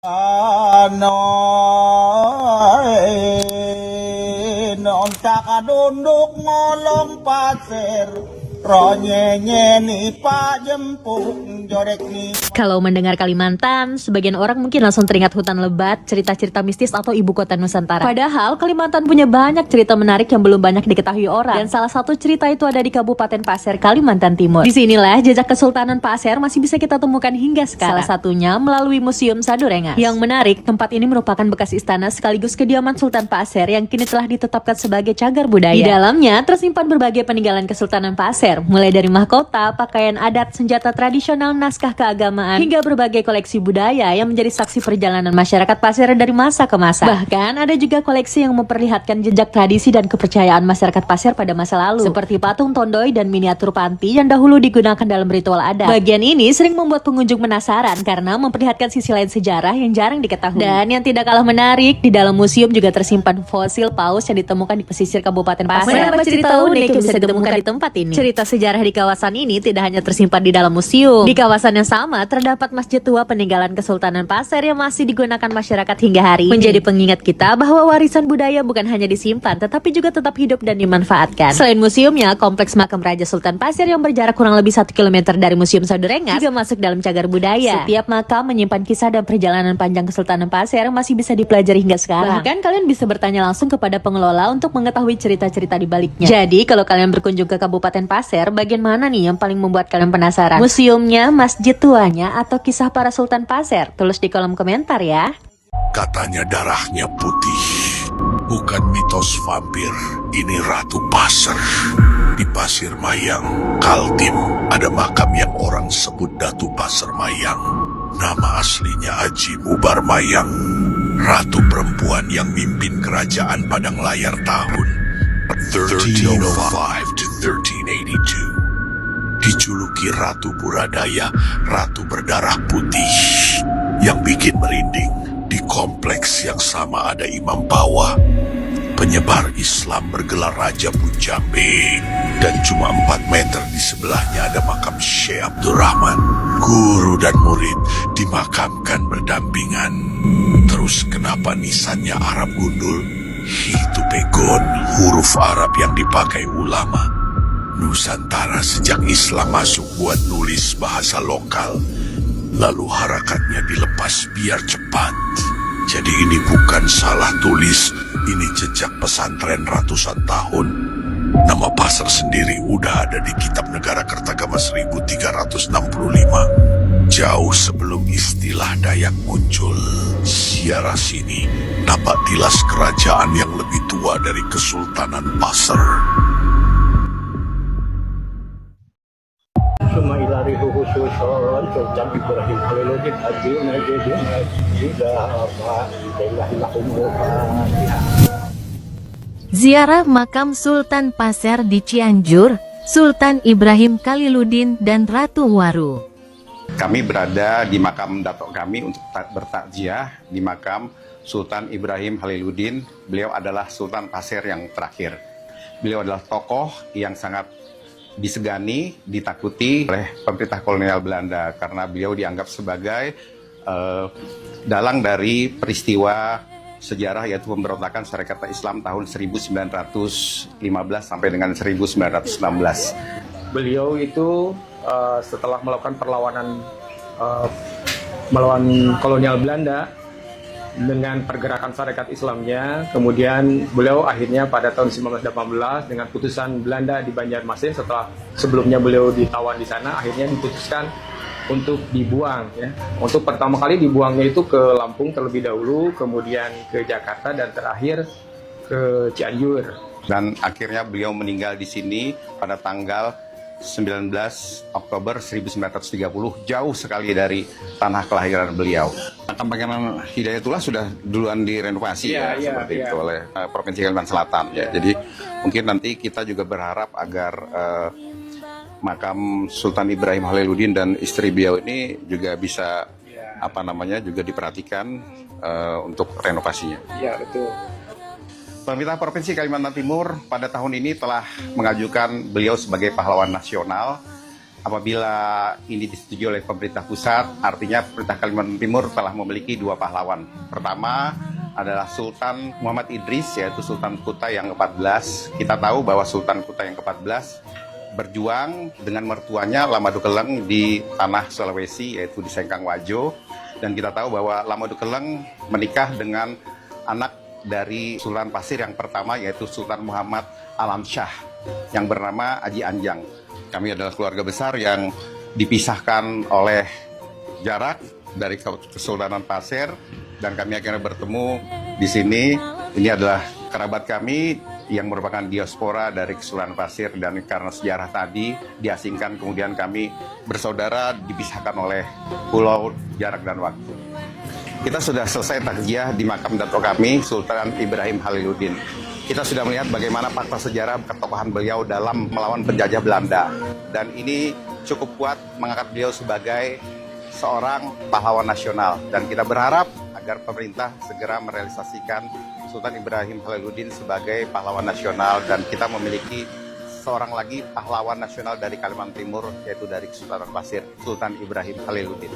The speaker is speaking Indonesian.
Non takadunduk ngolong pasir Ronyenye pak jemput jorek ni. Kalau mendengar Kalimantan, sebagian orang mungkin langsung teringat hutan lebat, cerita-cerita mistis atau ibu kota Nusantara. Padahal Kalimantan punya banyak cerita menarik yang belum banyak diketahui orang. Dan salah satu cerita itu ada di Kabupaten Pasir, Kalimantan Timur. Disinilah jejak Kesultanan Pasir masih bisa kita temukan hingga sekarang. Salah satunya melalui Museum Sadurengas. Yang menarik, tempat ini merupakan bekas istana sekaligus kediaman Sultan Pasir yang kini telah ditetapkan sebagai cagar budaya. Di dalamnya tersimpan berbagai peninggalan Kesultanan Pasir, mulai dari mahkota, pakaian adat, senjata tradisional, naskah keagamaan, hingga berbagai koleksi budaya yang menjadi saksi perjalanan masyarakat Pasir dari masa ke masa. Bahkan ada juga koleksi yang memperlihatkan jejak tradisi dan kepercayaan masyarakat Pasir pada masa lalu, seperti patung tondoy dan miniatur panti yang dahulu digunakan dalam ritual adat. Bagian ini sering membuat pengunjung penasaran karena memperlihatkan sisi lain sejarah yang jarang diketahui. Dan yang tidak kalah menarik, di dalam museum juga tersimpan fosil paus yang ditemukan di pesisir Kabupaten Pasir. Menambah cerita unik yang bisa ditemukan di tempat ini. Cerita sejarah di kawasan ini tidak hanya tersimpan di dalam museum. Di kawasan yang sama terdapat masjid tua peninggalan Kesultanan Pasir yang masih digunakan masyarakat hingga hari ini. Menjadi pengingat kita bahwa warisan budaya bukan hanya disimpan, tetapi juga tetap hidup dan dimanfaatkan. Selain museumnya, kompleks makam Raja Sultan Pasir yang berjarak kurang lebih 1 km dari Museum Sadurengas juga masuk dalam cagar budaya. Setiap makam menyimpan kisah dan perjalanan panjang Kesultanan Pasir yang masih bisa dipelajari hingga sekarang. Bahkan kalian bisa bertanya langsung kepada pengelola untuk mengetahui cerita-cerita di baliknya. Jadi kalau kalian berkunjung ke Kabupaten Pasir, bagian mana nih yang paling membuat kalian penasaran? Museumnya, masjid tuanya, atau kisah para Sultan Pasir? Tulis di kolom komentar ya. Katanya darahnya putih. Bukan mitos vampir, ini Ratu Pasir. Di Pasir Mayang, Kaltim, ada makam yang orang sebut Datu Pasir Mayang. Nama aslinya Aji Mubar Mayang, ratu perempuan yang mimpin kerajaan Padang Layar tahun 1305 to 1382. Dijuluki Ratu Buradaya, Ratu Berdarah Putih. Yang bikin merinding, di kompleks yang sama ada Imam Pawa, penyebar Islam bergelar Raja Punjambe. Dan cuma 4 meter di sebelahnya ada makam Syekh Abdurrahman. Guru dan murid dimakamkan berdampingan. Terus kenapa nisannya Arab gundul? Itu pegon, huruf Arab yang dipakai ulama Nusantara sejak Islam masuk buat nulis bahasa lokal. Lalu harakatnya dilepas biar cepat. Jadi ini bukan salah tulis, ini jejak pesantren ratusan tahun. Nama Pasir sendiri udah ada di Kitab Negara Kertagama 1365. Jauh sebelum istilah Dayak muncul. Ziarah sini dapat tilas kerajaan yang lebih tua dari Kesultanan Pasir. Suma ilari khususon Sultan Ibrahim Haliludin Haji Najibin Sudah apa Ziarah makam Sultan Pasir di Cianjur, Sultan Ibrahim Khaliludin dan Ratu Waru. Kami berada di makam datuk kami untuk bertakziah di makam Sultan Ibrahim Khaliludin. Beliau adalah Sultan Pasir yang terakhir. Beliau adalah tokoh yang sangat disegani, ditakuti oleh pemerintah kolonial Belanda karena beliau dianggap sebagai dalang dari peristiwa sejarah yaitu pemberontakan Syarikat Islam tahun 1915 sampai dengan 1916. Beliau itu setelah melakukan perlawanan melawan kolonial Belanda dengan pergerakan Syarikat Islamnya, kemudian beliau akhirnya pada tahun 1918 dengan putusan Belanda di Banjarmasin, setelah sebelumnya beliau ditawan di sana, akhirnya diputuskan untuk dibuang ya. Untuk pertama kali dibuangnya itu ke Lampung terlebih dahulu, kemudian ke Jakarta dan terakhir ke Cianjur. Dan akhirnya beliau meninggal di sini pada tanggal 19 Oktober 1930, jauh sekali dari tanah kelahiran beliau. Makam Pangeran Hidayatullah sudah duluan direnovasi seperti itu oleh Provinsi Kalimantan Selatan ya. Jadi mungkin nanti kita juga berharap agar makam Sultan Ibrahim Khaliludin dan istri beliau ini juga bisa juga diperhatikan untuk renovasinya. Iya, betul. Pemerintah Provinsi Kalimantan Timur pada tahun ini telah mengajukan beliau sebagai pahlawan nasional apabila ini disetujui oleh pemerintah pusat, artinya pemerintah Kalimantan Timur telah memiliki 2 pahlawan. Pertama adalah Sultan Muhammad Idris, yaitu Sultan Kuta yang ke-14. Kita tahu bahwa Sultan Kuta yang ke-14 berjuang dengan mertuanya Lamadukeleng di tanah Sulawesi, yaitu di Sengkang Wajo. Dan kita tahu bahwa Lamadukeleng menikah dengan anak dari Sultan Pasir yang pertama, yaitu Sultan Muhammad Alamsyah yang bernama Aji Anjang. Kami adalah keluarga besar yang dipisahkan oleh jarak dari Kesultanan Pasir, dan kami akhirnya bertemu di sini. Ini adalah kerabat kami yang merupakan diaspora dari Kesultanan Pasir, dan karena sejarah tadi diasingkan, kemudian kami bersaudara dipisahkan oleh pulau, jarak, dan waktu. Kita sudah selesai takziah di makam datuk kami, Sultan Ibrahim Haliluddin. Kita sudah melihat bagaimana fakta sejarah ketokohan beliau dalam melawan penjajah Belanda. Dan ini cukup kuat mengangkat beliau sebagai seorang pahlawan nasional. Dan kita berharap agar pemerintah segera merealisasikan Sultan Ibrahim Haliluddin sebagai pahlawan nasional. Dan kita memiliki seorang lagi pahlawan nasional dari Kalimantan Timur, yaitu dari Kesultanan Pasir, Sultan Ibrahim Haliluddin.